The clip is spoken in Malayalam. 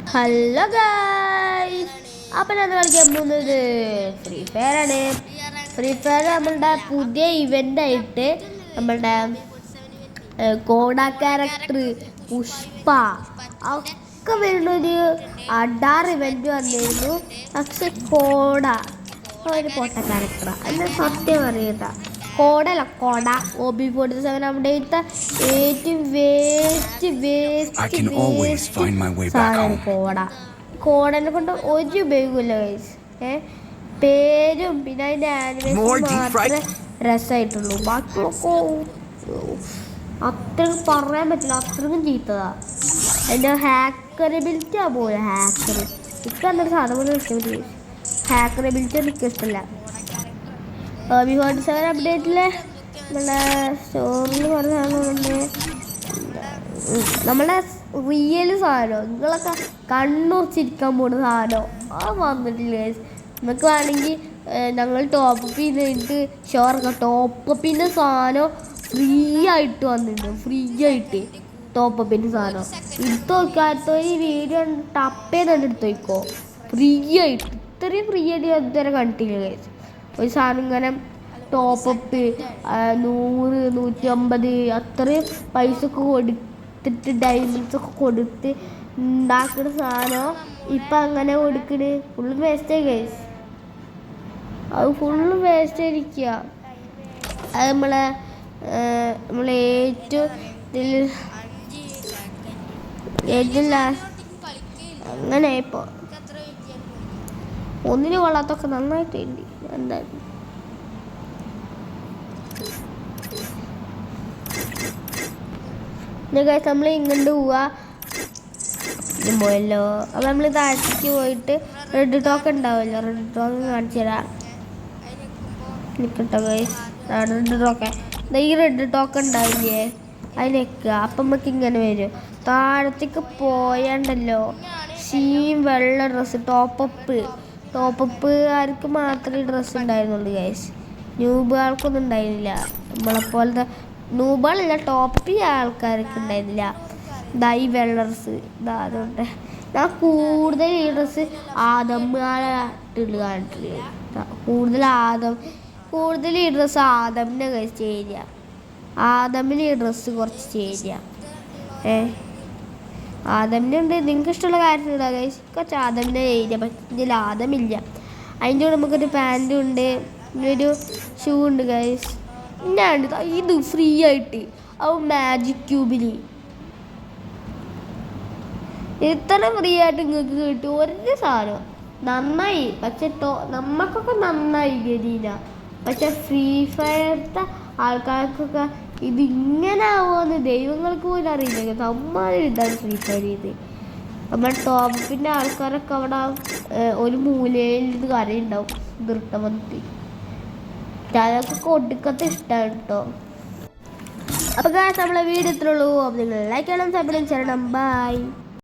ഹലോ ഗായ്സ്, അപ്പം ഞാൻ കളിക്കാൻ പോകുന്നത് ഫ്രീ ഫയർ ആണ്. ഫ്രീ ഫയർ നമ്മളുടെ പുതിയ ഇവൻ്റായിട്ട് നമ്മളുടെ കോഡ ക്യാരക്ടർ പുഷ്പ ഒക്കെ വരുന്നൊരു അഡാർ ഇവൻ്റ് വന്നിരുന്നു. പക്ഷെ കോഡ ഒരു പൊട്ട ക്യാരക്ടറാണ്. അതിൻ്റെ സത്യം അറിയണ്ട. കോടല്ല കോട OB47 നമ്മുടെ ഏറ്റവും സാധനം കോടനെ കൊണ്ട് ഒരു ഉപയോഗമില്ല ഗൈസ്. പേരും പിന്നെ അതിൻ്റെ ആനിമേഷൻ മാത്രമേ രസമായിട്ടുള്ളൂ. ബാക്കിയൊക്കെ അത്രയും പറയാൻ പറ്റില്ല, അത്രയും ചീത്തതാ. അതിൻ്റെ ഹാക്കറബിലിറ്റി പോലെ എനിക്ക് എന്നൊരു സാധനം പോലെ ഇഷ്ടപ്പെട്ടു. ഹാക്കറബിലിറ്റി എനിക്ക് ഇഷ്ടമില്ല. OB47 അപ്ഡേറ്റിലെ നമ്മളെ സ്റ്റോറിൽ പറഞ്ഞാൽ നമ്മളെ റിയൽ സാധനം നിങ്ങളൊക്കെ കണ്ണുറച്ചിരിക്കാൻ പോകുന്ന സാധനം വന്നിട്ടില്ല. നമുക്ക് വേണമെങ്കിൽ ഞങ്ങൾ ടോപ്പപ്പ് ചെയ്തിട്ട് ഷോർക്ക ടോപ്പപ്പിൻ്റെ സാധനം ഫ്രീ ആയിട്ട് വന്നിട്ടുണ്ട്. ഫ്രീ ആയിട്ട് ടോപ്പപ്പിൻ്റെ സാധനം എടുത്ത് നോക്കാത്ത ഈ വീഡിയോ ടപ്പ് ചെയ്തിട്ട് എടുത്ത് നോക്കോ. ഫ്രീ ആയിട്ട് ഇത്രയും ഫ്രീ ആയിട്ട് ഇതുവരെ കണ്ടിട്ടില്ല. ഒരു സാധനം ഇങ്ങനെ ടോപ്പപ്പ് 100, 150 അത്രയും പൈസ ഒക്കെ കൊടുത്തിട്ട് ഡയമണ്ട്സ് ഒക്കെ കൊടുത്ത് ഉണ്ടാക്കുന്ന സാധനം ഇപ്പം അങ്ങനെ കൊടുക്കണ്. Full waste guys. അത് ഫുള്ള് വേസ്റ്റ് ആയിരിക്കുക. അത് നമ്മളെ ഏറ്റവും അങ്ങനെ ഇപ്പോൾ ഒന്നിന് കൊള്ളാത്തൊക്കെ നന്നായിട്ടുണ്ട്. എന്തായാലും നമ്മൾ ഇങ്ങോട്ട് പോവാ പോയല്ലോ. അപ്പം നമ്മൾ താഴത്തേക്ക് പോയിട്ട് റെഡ് ടോക്ക് ഉണ്ടാവുമല്ലോ, റെഡ് ടോക്ക് കാണിച്ചു തരാം. നിൽക്കട്ടോ ഗൈസ്, റെഡ് ടോക്ക് ഈ റെഡ് ടോക്ക് ഉണ്ടാവില്ലേ അതിൽ നിൽക്കുക. അപ്പം നമുക്ക് ഇങ്ങനെ വരും. താഴത്തേക്ക് പോയണ്ടല്ലോ വെള്ള ഡ്രസ്സ് ടോപ്പപ്പുകാർക്ക് മാത്രമേ ഡ്രസ്സ് ഉണ്ടായിരുന്നുള്ളൂ ഗൈസ്. ന്യൂബുകാർക്കൊന്നും ഉണ്ടായിരുന്നില്ല. നമ്മളെപ്പോലത്തെ ന്യൂബുകളില്ല, ടോപ്പ് ആൾക്കാർക്ക് ഉണ്ടായിരുന്നില്ല. ഈ വെള്ള ഡ്രസ്സ് അതുകൊണ്ട് ഞാൻ കൂടുതൽ ഈ ഡ്രസ്സ് ആദമ്മായിട്ടുള്ള കണ്ടിട്ടില്ല. കൂടുതൽ ഈ ഡ്രസ്സ് ആദമിനെ ഗൈസ് ചേരുക. ആദമിന് ഈ ഡ്രസ്സ് കുറച്ച് ചേരുക. ആദമിനുണ്ട്. നിങ്ങൾക്ക് ഇഷ്ടമുള്ള കാര്യത്തിലുള്ള ഗൈസ് കുറച്ച് ആദമിനെ ഏരിയ, പക്ഷെ ഇതിൽ ആദമില്ല. അതിൻ്റെ കൂടെ നമുക്കൊരു പാൻറ്റും ഉണ്ട്, ഒരു ഷൂ ഉണ്ട് ഗൈസ്. പിന്നാണ്ട് ഇത് ഫ്രീ ആയിട്ട് മാജിക് ക്യൂബിൽ ഇത്ര ഫ്രീ ആയിട്ട് നിങ്ങൾക്ക് കിട്ടും ഒരു സാധനം. നന്നായി, പക്ഷെ നമ്മൾക്കൊക്കെ നന്നായി ഗരീന. പക്ഷെ ഫ്രീ ഫയർത്തെ ആൾക്കാർക്കൊക്കെ ഇതിങ്ങനെ ആവുമെന്ന് ദൈവങ്ങൾക്ക് പോലും അറിയില്ല. നമ്മളും ഇതാണ് ഫ്രീ ഫയർ ചെയ്ത്. നമ്മുടെ ടോപ്പിൻ്റെ ആൾക്കാരൊക്കെ അവിടെ ഒരു മൂലയിൽ ഇത് കരയുണ്ടാവും ദൃട്ട വന്നിട്ട്. ഞാനൊക്കെ ഒടുക്കത്തെ ഇഷ്ടമാണ് കേട്ടോ. അപ്പോൾ നമ്മളെ വീഡിയോ ഇത്രയുള്ളൂ. അപ്പോൾ നിങ്ങൾ ലൈക്ക് ചെയ്യണം, സബ്സ്ക്രൈബ് ചെയ്യണം. ബൈ.